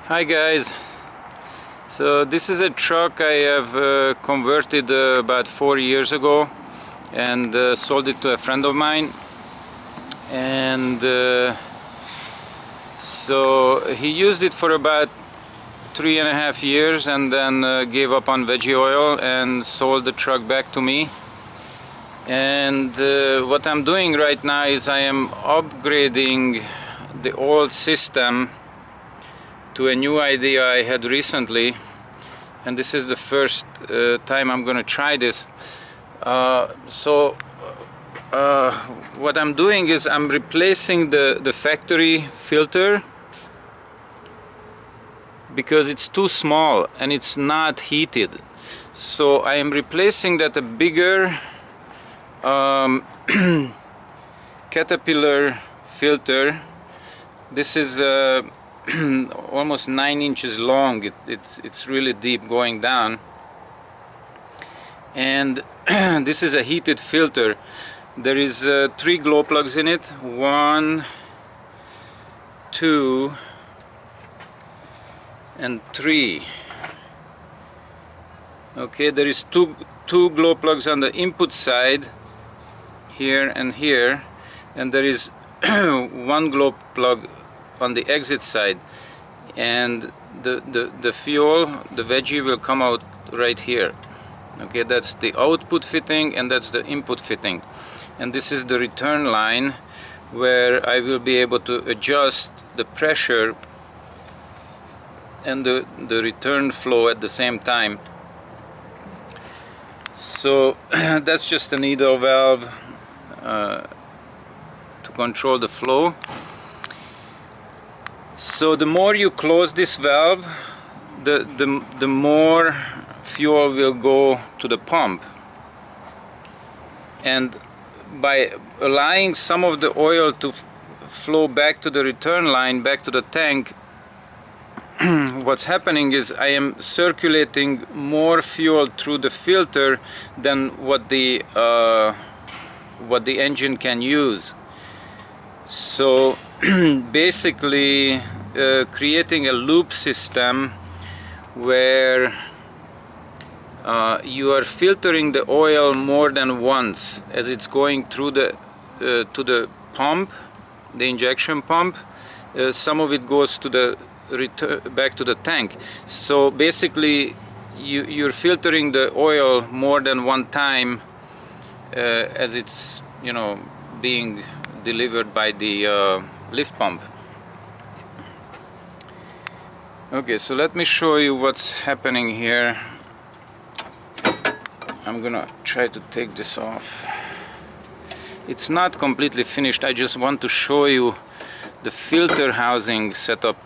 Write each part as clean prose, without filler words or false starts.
Hi guys, so this is a truck I have converted about 4 years ago and sold it to a friend of mine, and so he used it for about 3.5 years and then gave up on Veggie oil and sold the truck back to me. And what I'm doing right now is I am upgrading the old system to a new idea I had recently, and this is the first time I'm gonna try this. What I'm doing is I'm replacing the factory filter because it's too small and it's not heated. So I am replacing that a bigger Caterpillar filter. This is almost 9 inches long. It's really deep going down, and this is a heated filter. There is 3 glow plugs in it. 1, 2 and 3. Okay, there is two glow plugs on the input side, here and here, and there is 1 glow plug on the exit side, and the fuel, the Veggie, will come out right here. Okay, that's the output fitting and that's the input fitting, and this is the return line where I will be able to adjust the pressure and the return flow at the same time. So that's just a needle valve to control the flow. So the more you close this valve, the more fuel will go to the pump, and by allowing some of the oil to flow back to the return line, back to the tank, what's happening is I am circulating more fuel through the filter than what the engine can use. So basically creating a loop system where you are filtering the oil more than once as it's going through the to the pump, the injection pump. Some of it goes to the back to the tank. So basically you're filtering the oil more than one time as it's, you know, being delivered by the lift pump. Okay, so let me show you what's happening here. I'm gonna try to take this off. It's not completely finished. I just want to show you the filter housing setup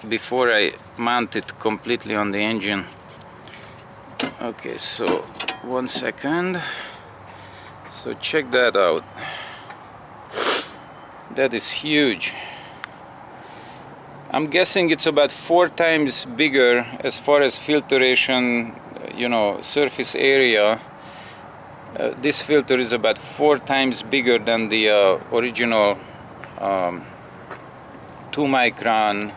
before I mount it completely on the engine. Okay, so 1 second. So check that out. That is huge. I'm guessing it's about 4 times bigger as far as filtration, you know, surface area. This filter is about 4 times bigger than the original 2-micron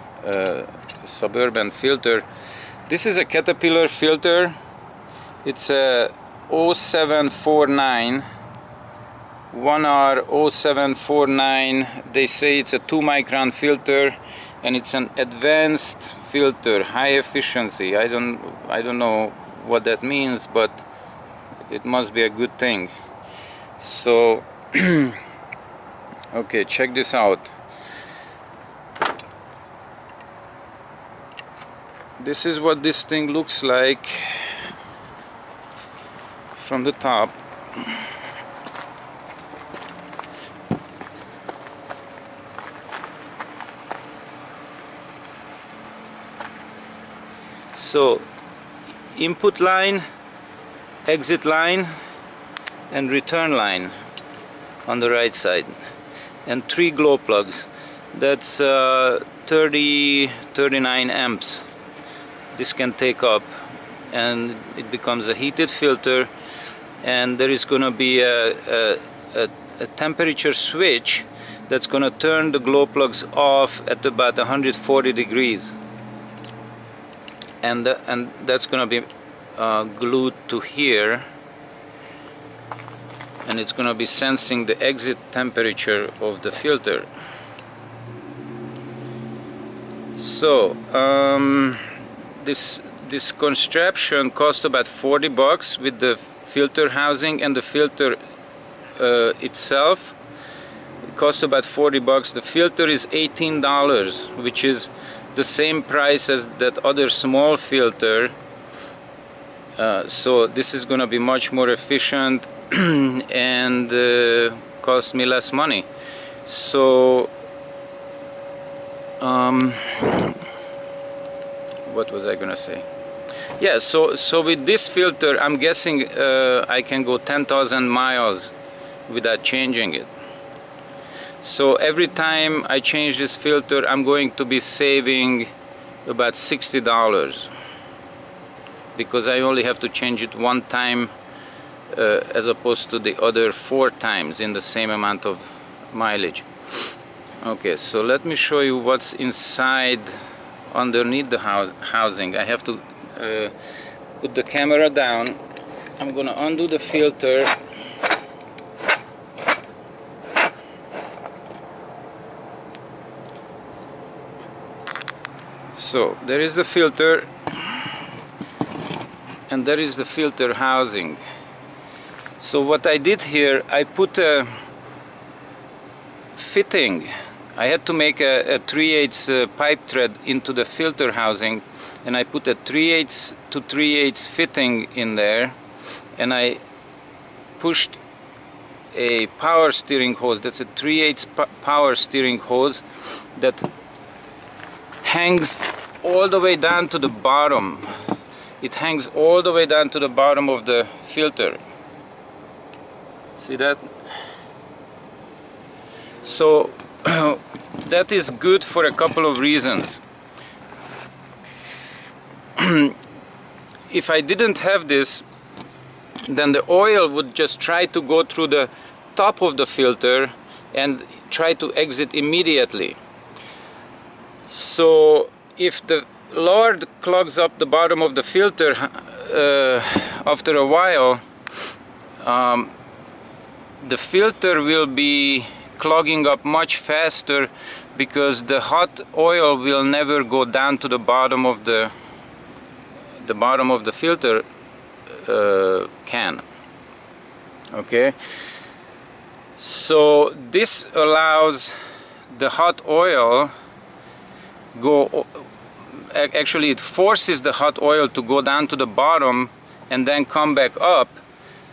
Suburban filter. This is a Caterpillar filter. It's a 0749, 1R0749. They say it's a 2-micron filter, and it's an advanced filter, high efficiency. I don't know what that means, but it must be a good thing. So okay, check this out. This is what this thing looks like from the top. So input line, exit line and return line on the right side, and 3 glow plugs. That's 39 amps this can take up, and it becomes a heated filter, and there is going to be a temperature switch that's going to turn the glow plugs off at about 140 degrees. and that's gonna be glued to here, and it's gonna be sensing the exit temperature of the filter. So this contraption cost about $40 with the filter housing and the filter itself. It cost about $40. The filter is $18, which is the same price as that other small filter. So this is going to be much more efficient and cost me less money. So what was I going to say? Yeah, so with this filter, I'm guessing I can go 10,000 miles without changing it. So every time I change this filter, I'm going to be saving about $60, because I only have to change it one time as opposed to the other 4 times in the same amount of mileage. Okay, so let me show you what's inside underneath the housing. I have to put the camera down. I'm gonna undo the filter. So there is the filter, and there is the filter housing. So what I did here, I put a fitting. I had to make a 3/8 pipe thread into the filter housing, and I put a 3/8 to 3/8 fitting in there, and I pushed a power steering hose. That's a 3/8 power steering hose that hangs all the way down to the bottom. It hangs all the way down to the bottom of the filter. See that? So that is good for a couple of reasons. If I didn't have this, then the oil would just try to go through the top of the filter and try to exit immediately. So if the Lord clogs up the bottom of the filter after a while, the filter will be clogging up much faster, because the hot oil will never go down to the bottom of the filter can. Okay, so this allows the hot oil actually it forces the hot oil to go down to the bottom and then come back up.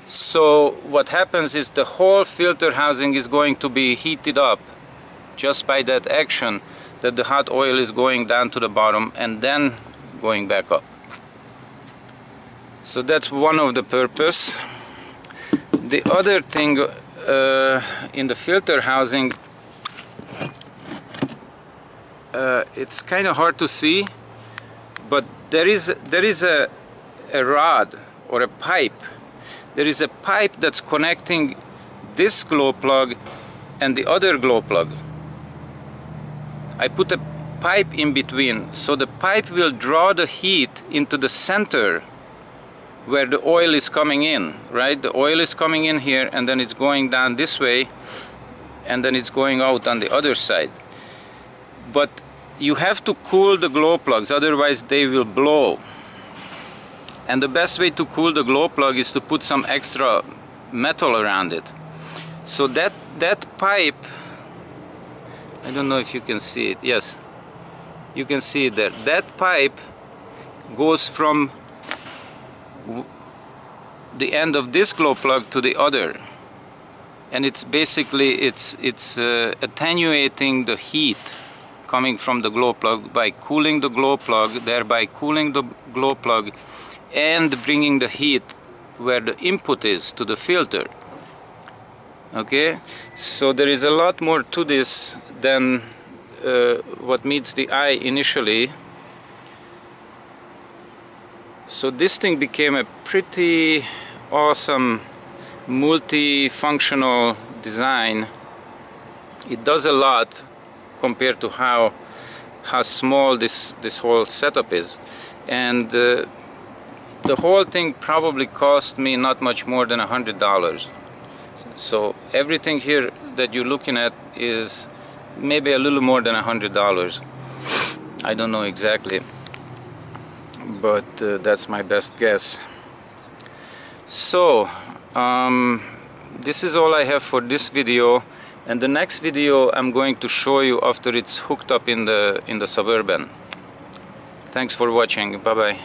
So what happens is the whole filter housing is going to be heated up just by that action, that the hot oil is going down to the bottom and then going back up. So that's one of the purpose. The other thing in the filter housing, it's kind of hard to see, but there is a rod or a pipe. There is a pipe that's connecting this glow plug and the other glow plug. I put a pipe in between, so the pipe will draw the heat into the center where the oil is coming in, right? The oil is coming in here, and then it's going down this way, and then it's going out on the other side. But you have to cool the glow plugs, otherwise they will blow. And the best way to cool the glow plug is to put some extra metal around it. So that pipe, I don't know if you can see it. Yes, you can see it there. That pipe goes from the end of this glow plug to the other, and it's basically it's attenuating the heat coming from the glow plug by cooling the glow plug, thereby cooling the glow plug and bringing the heat where the input is to the filter. Okay, so there is a lot more to this than what meets the eye initially. So this thing became a pretty awesome multi-functional design. It does a lot compared to how small this whole setup is. and the whole thing probably cost me not much more than $100. So everything here that you're looking at is maybe a little more than $100. I don't know exactly, but that's my best guess. So this is all I have for this video, and the next video I'm going to show you after it's hooked up in the Suburban. Thanks for watching. Bye bye.